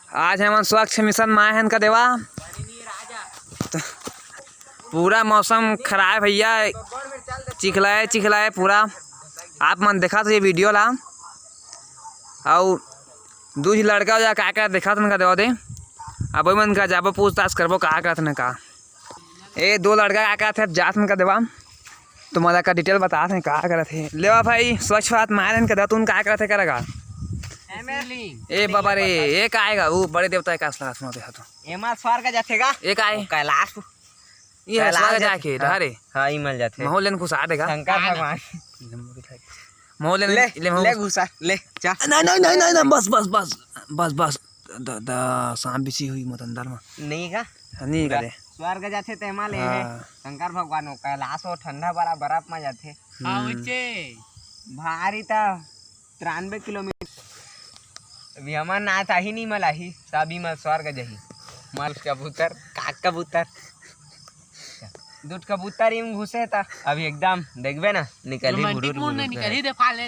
आज हम स्वच्छ मिशन माहन का देवा तो पूरा मौसम खराब भैया, चिखलाए पूरा। आप मन देखा तो ये वीडियो ला और दूसरी लड़का जा का देखा तो देवा दे। अब मन का जाबो पूछताछ करबो का करत ने का। ए दो लड़का का थे जात में का देवा तुम्हारा का डिटेल बता थे का करत है। लेवा भाई स्वच्छ भारत माहन का तुम का करत है करेगा। ए बाबा रे एक आएगा वो बड़े देवता का असला सुनो दे तो एमा स्वर्ग जाथेगा एक आए कैलाश ये है स्वर्ग जाके धारे हां ई मिल जाथे मोहल्ले में घुसा देगा शंकर भगवान मोहल्ले ले घुसा ले जा नहीं बस द सांप बिछी हुई मत अंदर में नहीं का नहीं करे स्वर्ग जाथे ते एमा ले है शंकर भगवान कैलाश हो ठंडा वाला बर्फ में जाथे हां उच्चे भारी ता 93 किलोमीटर अभी हमार ना था ही नहीं मला ही सभी में स्वर्ग जही माल कबूतर काक कबूतर दूध कबूतर ही घुसे था अभी एकदम देखबे ना निकली बुडुर निकली दे फाल ले